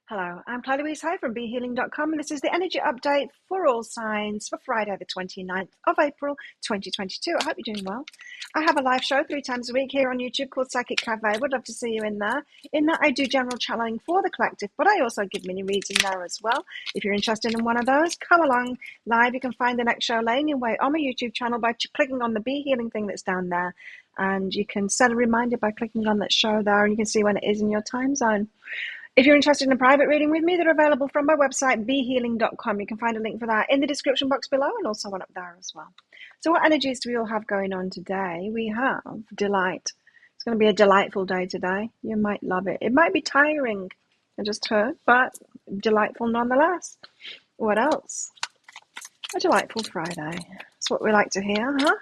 Hello, I'm Chloe Hi from BeHealing.com, and this is the energy update for all signs for Friday, the 29th of April, 2022. I hope you're doing well. I have a live show 3 times a week here on YouTube called Psychic Cafe. Would love to see you in there. In that, I do general channeling for the collective, but I also give mini reads in there as well. If you're interested in one of those, come along live. You can find the next show laying in wait on my YouTube channel by clicking on the Be Healing thing that's down there. And you can set a reminder by clicking on that show there, and you can see when it is in your time zone. If you're interested in a private reading with me, they're available from my website, behealing.com. You can find a link for that in the description box below and also one up there as well. So what energies do we all have going on today? We have delight. It's going to be a delightful day today. You might love it. It might be tiring, I just heard, but delightful nonetheless. What else? A delightful Friday. That's what we like to hear, huh?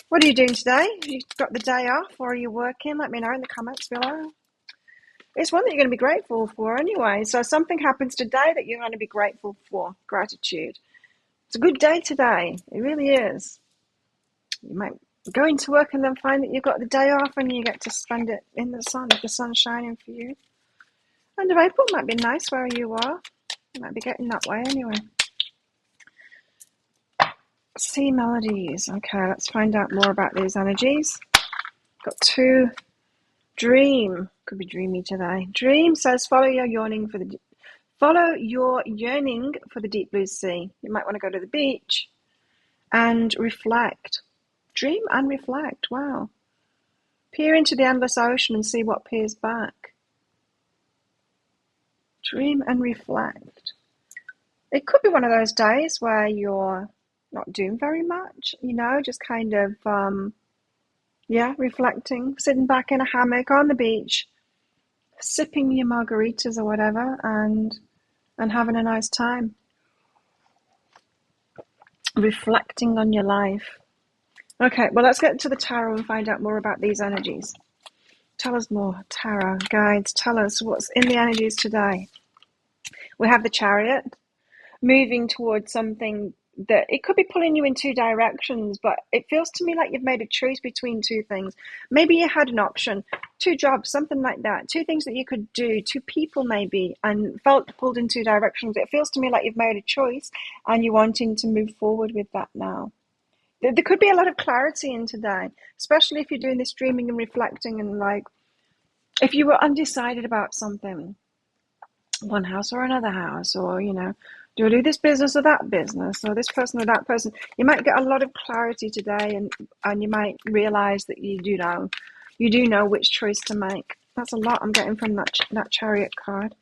What are you doing today? You got the day off or are you working? Let me know in the comments below. It's one that you're going to be grateful for anyway. So something happens today that you're going to be grateful for. Gratitude. It's a good day today. It really is. You might go into work and then find that you've got the day off and you get to spend it in the sun, if the sun's shining for you. End of April might be nice where you are. You might be getting that way anyway. See melodies. Okay, let's find out more about these energies. Got 2. Dream. Could be dreamy today. Dream says follow your yearning for the deep blue sea. You might want to go to the beach and reflect. Dream and reflect. Wow. Peer into the endless ocean and see what peers back. Dream and reflect. It could be one of those days where you're not doing very much, just kind of reflecting, sitting back in a hammock on the beach, sipping your margaritas or whatever, and having a nice time. Reflecting on your life. Okay, well, let's get to the tarot and find out more about these energies. Tell us more, tarot guides. Tell us what's in the energies today. We have the Chariot moving towards something that it could be pulling you in 2 directions, but it feels to me like you've made a choice between 2 things. Maybe you had an option, 2 jobs, something like that, 2 things that you could do, 2 people maybe, and felt pulled in 2 directions. It feels to me like you've made a choice and you're wanting to move forward with that now. There could be a lot of clarity in today, especially if you're doing this dreaming and reflecting, and like if you were undecided about something, one house or another house, or do I do this business or that business, or this person or that person? You might get a lot of clarity today, and you might realize that you do know which choice to make. That's a lot I'm getting from that Chariot card.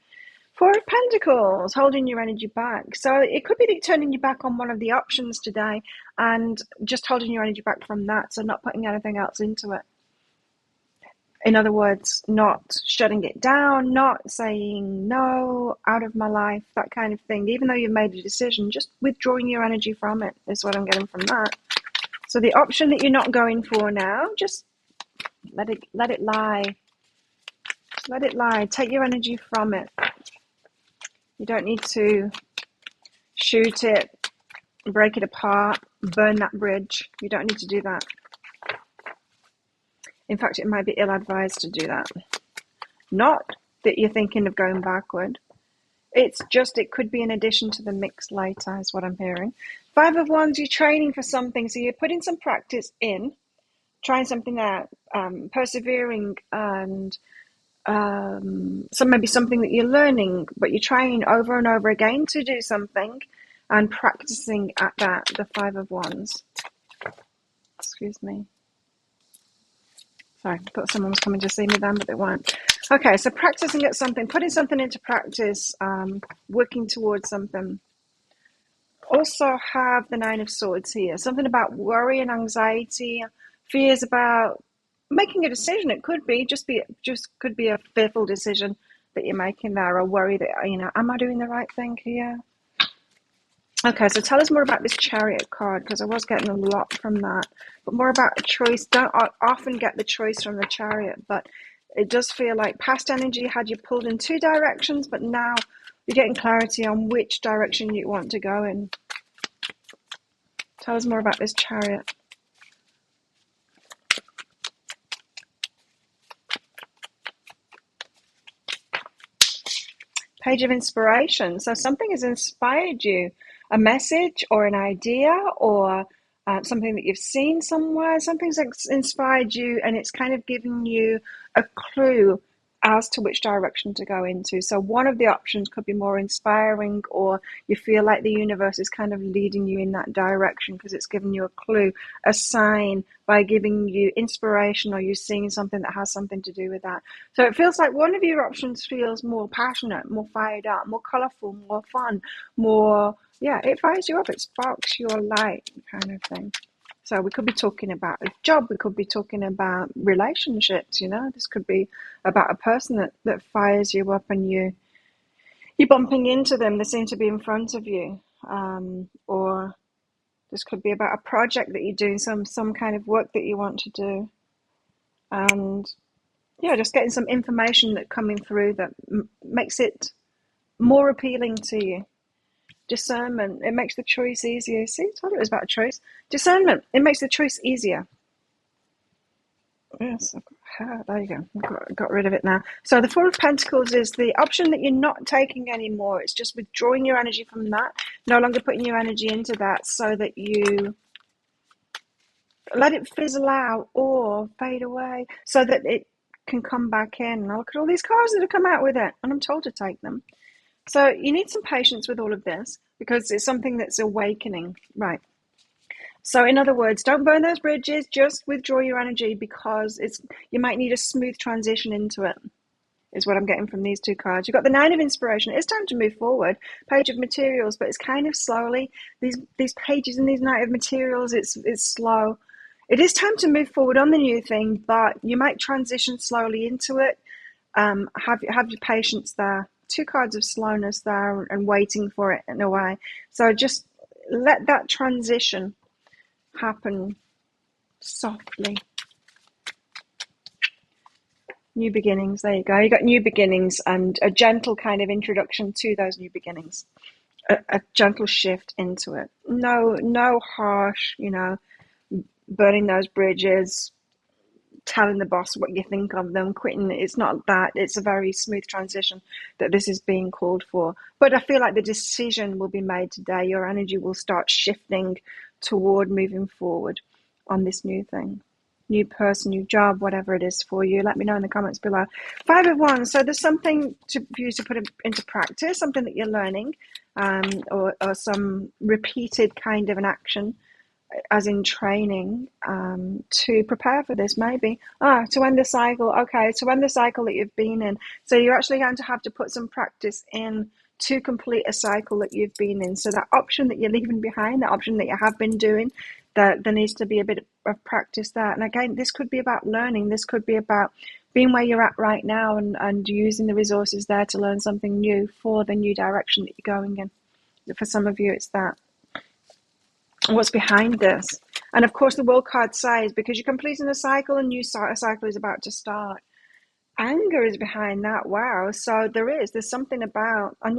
4 of Pentacles, holding your energy back. So it could be turning you back on one of the options today and just holding your energy back from that, so not putting anything else into it. In other words, not shutting it down, not saying no, out of my life, that kind of thing. Even though you've made a decision, just withdrawing your energy from it is what I'm getting from that. So the option that you're not going for now, just let it lie. Let it lie. Take your energy from it. You don't need to shoot it, break it apart, burn that bridge. You don't need to do that. In fact, it might be ill-advised to do that. Not that you're thinking of going backward. It's just it could be an addition to the mix later, is what I'm hearing. 5 of Wands, you're training for something. So you're putting some practice in, trying something out, persevering, and maybe something that you're learning, but you're trying over and over again to do something and practicing at that, the 5 of Wands. Excuse me. Sorry, I thought someone was coming to see me then, but they weren't. Okay, so practicing at something, putting something into practice, working towards something. Also have the 9 of Swords here. Something about worry and anxiety, fears about making a decision. It could be just could be a fearful decision that you're making there, or worry that, am I doing the right thing here? Okay, so tell us more about this Chariot card, because I was getting a lot from that. But more about a choice. Don't often get the choice from the Chariot, but it does feel like past energy had you pulled in 2 directions, but now you're getting clarity on which direction you want to go in. Tell us more about this Chariot. Page of inspiration. So something has inspired you, a message or an idea or something that you've seen somewhere. Something's inspired you and it's kind of given you a clue as to which direction to go into. So one of the options could be more inspiring, or you feel like the universe is kind of leading you in that direction because it's given you a clue, a sign by giving you inspiration, or you seeing something that has something to do with that. So it feels like one of your options feels more passionate, more fired up, more colorful, more fun, more, yeah, it fires you up, it sparks your light kind of thing. So we could be talking about a job, we could be talking about relationships, this could be about a person that fires you up and you're bumping into them, they seem to be in front of you. Or this could be about a project that you're doing, some kind of work that you want to do. And yeah, just getting some information that coming through that makes it more appealing to you. Discernment, it makes the choice easier. See, I told you it was about a choice. Discernment, it makes the choice easier. Yes, there you go. I've got rid of it now. So the Four of Pentacles is the option that you're not taking anymore. It's just withdrawing your energy from that, no longer putting your energy into that, so that you let it fizzle out or fade away so that it can come back in. Now look at all these cards that have come out with it, and I'm told to take them. So you need some patience with all of this because it's something that's awakening, right? So in other words, don't burn those bridges, just withdraw your energy because you might need a smooth transition into it, is what I'm getting from these two cards. You've got the Nine of Inspiration. It's time to move forward. Page of Materials, but it's kind of slowly. These pages and these Knight of Materials, it's slow. It is time to move forward on the new thing, but you might transition slowly into it. Have your patience there. Two cards of slowness there and waiting for it in a way. So just let that transition happen softly. New beginnings, there you go. You got new beginnings and a gentle kind of introduction to those new beginnings. A gentle shift into it. No harsh, burning those bridges, telling the boss what you think of them, quitting. It's not that. It's a very smooth transition that this is being called for. But I feel like the decision will be made today. Your energy will start shifting toward moving forward on this new thing. New person, new job, whatever it is for you. Let me know in the comments below. Five of Wands. So there's something for you to put into practice, something that you're learning, or some repeated kind of an action, as in training, to prepare for this, maybe. To end the cycle. Okay, to end the cycle that you've been in. So you're actually going to have to put some practice in to complete a cycle that you've been in. So that option that you're leaving behind, that option that you have been doing, that there needs to be a bit of practice there. And again, this could be about learning. This could be about being where you're at right now and using the resources there to learn something new for the new direction that you're going in. For some of you, it's that. What's behind this? And of course, the World card says, because you're completing a cycle, a new cycle is about to start. Anger is behind that. Wow. So there's something about, I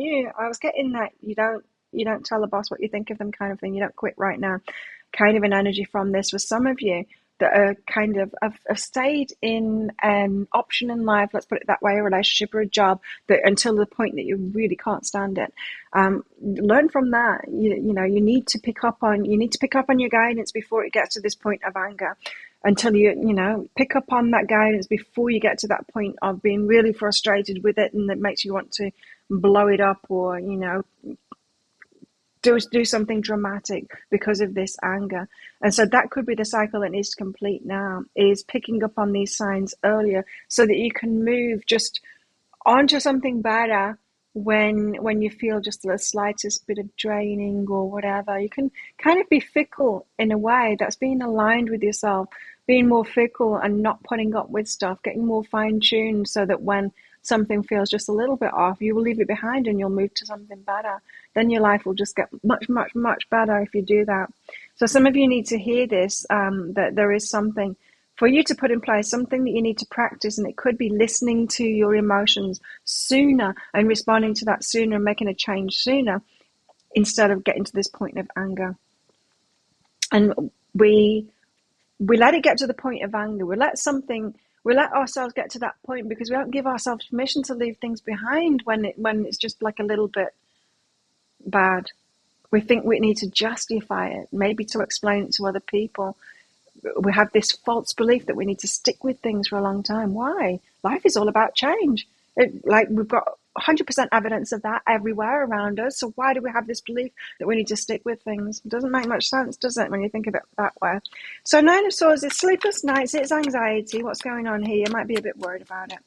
was getting that you don't tell the boss what you think of them kind of thing. You don't quit right now. Kind of an energy from this for some of you that are kind of have stayed in an option in life, let's put it that way, a relationship or a job, that until the point that you really can't stand it. Learn from that. You need to pick up on your guidance before it gets to this point of anger. Until you pick up on that guidance before you get to that point of being really frustrated with it, and that makes you want to blow it up or do something dramatic because of this anger. And so that could be the cycle that needs to complete now, is picking up on these signs earlier so that you can move just onto something better when you feel just the slightest bit of draining or whatever. You can kind of be fickle in a way that's being aligned with yourself, being more fickle and not putting up with stuff, getting more fine-tuned so that when something feels just a little bit off, you will leave it behind and you'll move to something better. Then your life will just get much, much, much better if you do that. So some of you need to hear this, that there is something for you to put in place, something that you need to practice, and it could be listening to your emotions sooner and responding to that sooner and making a change sooner instead of getting to this point of anger. And we let it get to the point of anger. We let something We let ourselves get to that point because we don't give ourselves permission to leave things behind when it's just like a little bit bad. We think we need to justify it, maybe to explain it to other people. We have this false belief that we need to stick with things for a long time. Why? Life is all about change. We've got 100% evidence of that everywhere around us. So why do we have this belief that we need to stick with things? It doesn't make much sense, does it, when you think of it that way? So Nine of Swords is sleepless nights, it's anxiety. What's going on here? You might be a bit worried about it.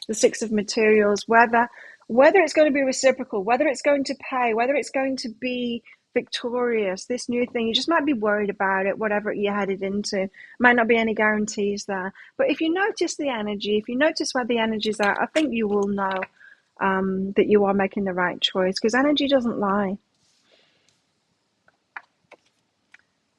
The Six of Materials, whether it's going to be reciprocal, whether it's going to pay, whether it's going to be victorious, this new thing, you just might be worried about it, whatever you're headed into. Might not be any guarantees there. But if you notice the energy, if you notice where the energy's at, I think you will know that you are making the right choice, because energy doesn't lie.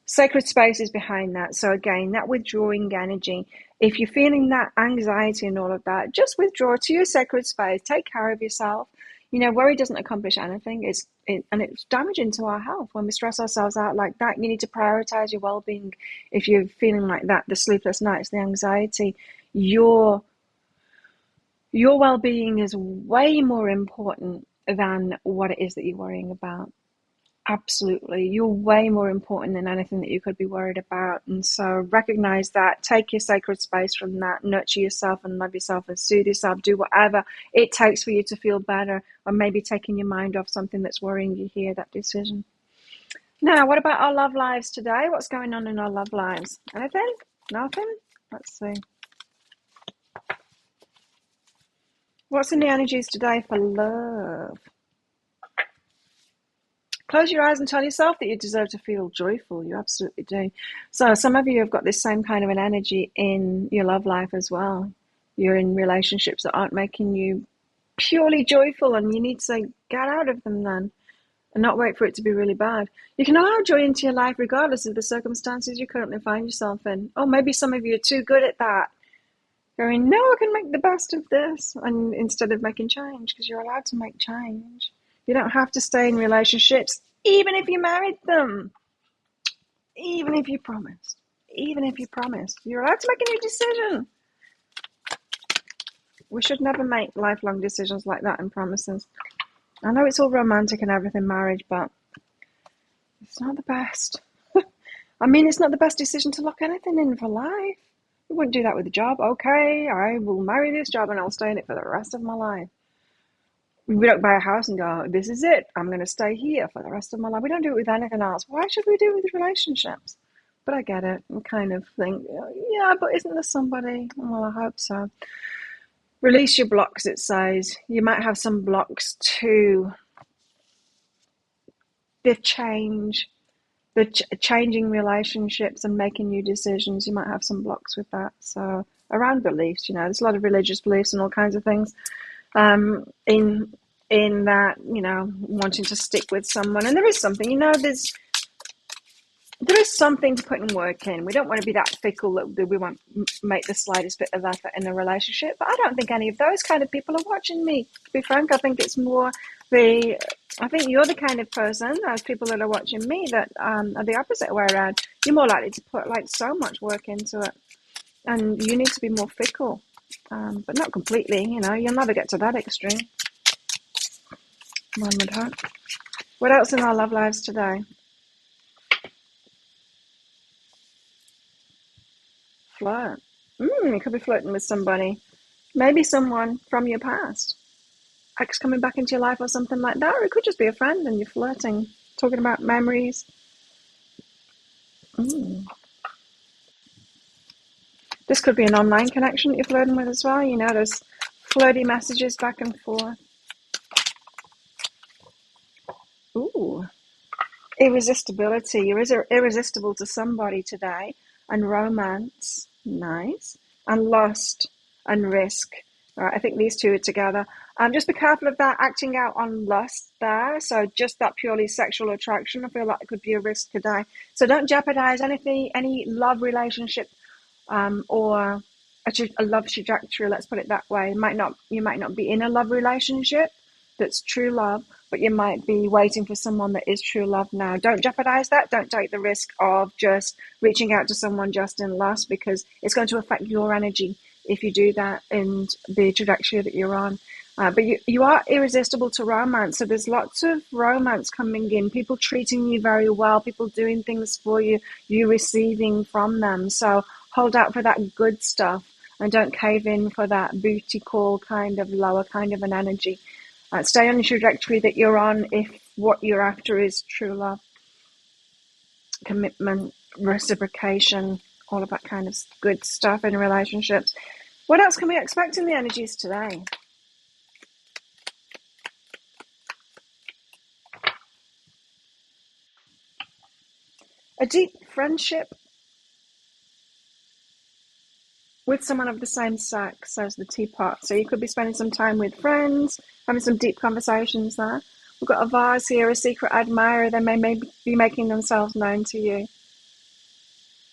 Sacred space is behind that. So again, that withdrawing energy. If you're feeling that anxiety and all of that, just withdraw to your sacred space. Take care of yourself. Worry doesn't accomplish anything. And it's damaging to our health when we stress ourselves out like that. You need to prioritize your well-being. If you're feeling like that, the sleepless nights, the anxiety, your well-being is way more important than what it is that you're worrying about. Absolutely. You're way more important than anything that you could be worried about. And so recognize that, take your sacred space from that, nurture yourself and love yourself and soothe yourself, do whatever it takes for you to feel better, or maybe taking your mind off something that's worrying you here, that decision. Now, what about our love lives today? What's going on in our love lives? Anything? Nothing? Let's see. What's in the energies today for love? Close your eyes and tell yourself that you deserve to feel joyful. You absolutely do. So some of you have got this same kind of an energy in your love life as well. You're in relationships that aren't making you purely joyful, and you need to get out of them then and not wait for it to be really bad. You can allow joy into your life regardless of the circumstances you currently find yourself in. Oh, maybe some of you are too good at that. Going, no, I can make the best of this, and instead of making change, because you're allowed to make change. You don't have to stay in relationships, even if you married them. Even if you promised. You're allowed to make a new decision. We should never make lifelong decisions like that and promises. I know it's all romantic and everything, marriage, but it's not the best. I mean, it's not the best decision to lock anything in for life. You wouldn't do that with a job. Okay, I will marry this job and I'll stay in it for the rest of my life. We don't buy a house and go, this is it, I'm going to stay here for the rest of my life. We don't do it with anything else. Why should we do it with relationships? But I get it. I kind of think, yeah, but isn't there somebody? Well, I hope so. Release your blocks, it says. You might have some blocks to the changing relationships and making new decisions. You might have some blocks with that. So around beliefs, there's a lot of religious beliefs and all kinds of things. In that, wanting to stick with someone. And there is something, there is something to put in work in. We don't want to be that fickle that we won't make the slightest bit of effort in a relationship. But I don't think any of those kind of people are watching me. To be frank, I think it's more I think you're the kind of person, those people that are watching me, that are the opposite way around. You're more likely to put so much work into it. And you need to be more fickle. But not completely, you'll never get to that extreme. One would hope. What else in our love lives today? Flirt. You could be flirting with somebody. Maybe someone from your past. Ex coming back into your life or something like that. Or it could just be a friend and you're flirting. Talking about memories. This could be an online connection that you're flirting with as well. There's flirty messages back and forth. Ooh. Irresistibility. You're irresistible to somebody today. And romance. Nice. And lust and risk. All right, I think these two are together. Just be careful of that acting out on lust there. So just that purely sexual attraction, I feel like it could be a risk today. So don't jeopardize any love relationship or a love trajectory, let's put it that way. You might not be in a love relationship that's true love, but you might be waiting for someone that is true love now. Don't jeopardize that. Don't take the risk of just reaching out to someone just in lust, because it's going to affect your energy if you do that in the trajectory that you're on. But you are irresistible to romance. So there's lots of romance coming in, people treating you very well, people doing things for you, you receiving from them. So hold out for that good stuff and don't cave in for that booty call kind of lower kind of an energy. Stay on the trajectory that you're on if what you're after is true love, commitment, reciprocation, all of that kind of good stuff in relationships. What else can we expect in the energies today? A deep friendship with someone of the same sex as the teapot. So you could be spending some time with friends, having some deep conversations there. We've got a vase here, a secret admirer. They may be making themselves known to you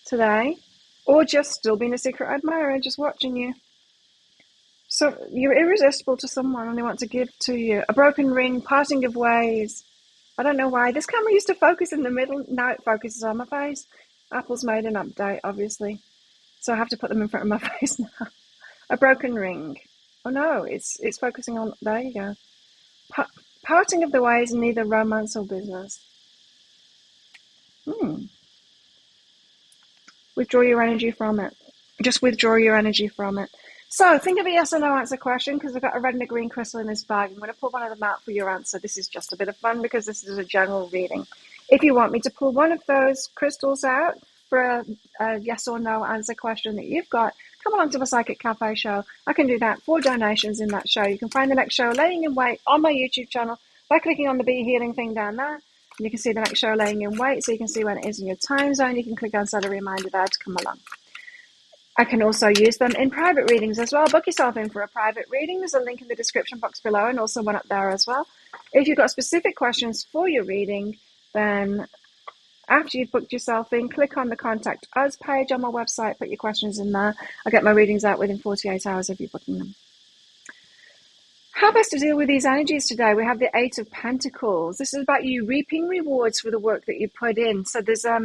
today, or just still being a secret admirer, just watching you. So you're irresistible to someone and they want to give to you. A broken ring, parting of ways. I don't know why. This camera used to focus in the middle. Now it focuses on my face. Apple's made an update, obviously. So I have to put them in front of my face now. A broken ring. Oh no, it's focusing on, there you go. Parting of the ways in either romance or business. Withdraw your energy from it. Just withdraw your energy from it. So think of a yes or no answer question, because I've got a red and a green crystal in this bag. I'm going to pull one of them out for your answer. This is just a bit of fun because this is a general reading. If you want me to pull one of those crystals out for a yes or no answer question that you've got, come along to the Psychic Cafe show. I can do that for donations in that show. You can find the next show laying in wait on my YouTube channel by clicking on the Be Healing thing down there. And you can see the next show laying in wait, so you can see when it is in your time zone. You can click on set a reminder there to come along. I can also use them in private readings as well. Book yourself in for a private reading. There's a link in the description box below and also one up there as well. If you've got specific questions for your reading, then after you've booked yourself in, click on the Contact Us page on my website, put your questions in there. I get my readings out within 48 hours of you booking them. How best to deal with these energies today? We have the Eight of Pentacles. This is about you reaping rewards for the work that you put in. So there's a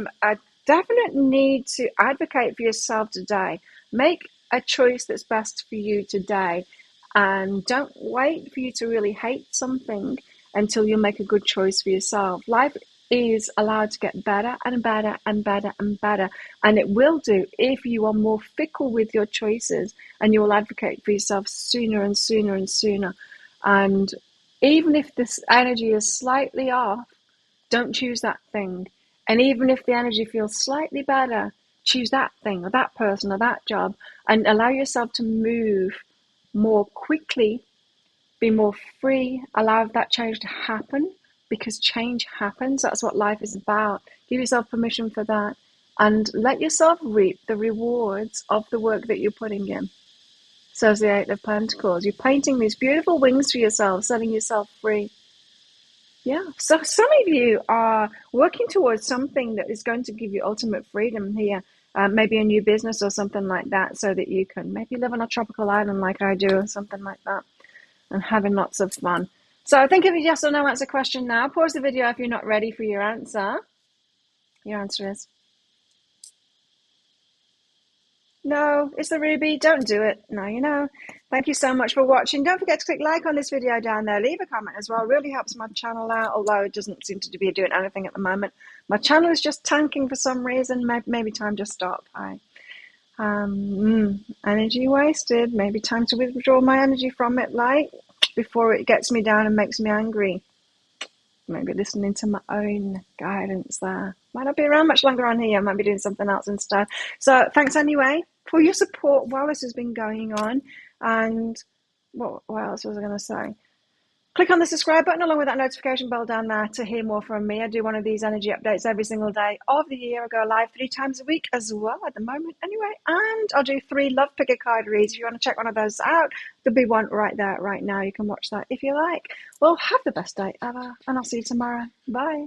definite need to advocate for yourself today. Make a choice that's best for you today, and don't wait for you to really hate something until you make a good choice for yourself. Life is allowed to get better and better and better and better, and it will do if you are more fickle with your choices and you will advocate for yourself sooner and sooner and sooner. And even if this energy is slightly off, don't choose that thing. And even if the energy feels slightly better, choose that thing or that person or that job, and allow yourself to move more quickly, be more free, allow that change to happen, because change happens. That's what life is about. Give yourself permission for that and let yourself reap the rewards of the work that you're putting in. So the Eight of Pentacles. You're painting these beautiful wings for yourself, setting yourself free. Yeah, so some of you are working towards something that is going to give you ultimate freedom here, maybe a new business or something like that, so that you can maybe live on a tropical island like I do or something like that, and having lots of fun. So think of a yes or no answer question now. Pause the video if you're not ready for your answer. Your answer is no. It's the ruby. Don't do it. Now you know. Thank you so much for watching. Don't forget to click like on this video down there. Leave a comment as well. It really helps my channel out, although it doesn't seem to be doing anything at the moment. My channel is just tanking for some reason. Maybe time to stop. Energy wasted. Maybe time to withdraw my energy from it, like before it gets me down and makes me angry. Maybe listening to my own guidance there. Might not be around much longer on here. I might be doing something else instead. So thanks anyway for your support while this has been going on. And what else was I going to say? Click on the subscribe button along with that notification bell down there to hear more from me. I do one of these energy updates every single day of the year. I go live 3 times a week as well at the moment anyway. And I'll do 3 love picker card reads. If you want to check one of those out, there'll be one right there right now. You can watch that if you like. Well, have the best day ever, and I'll see you tomorrow. Bye.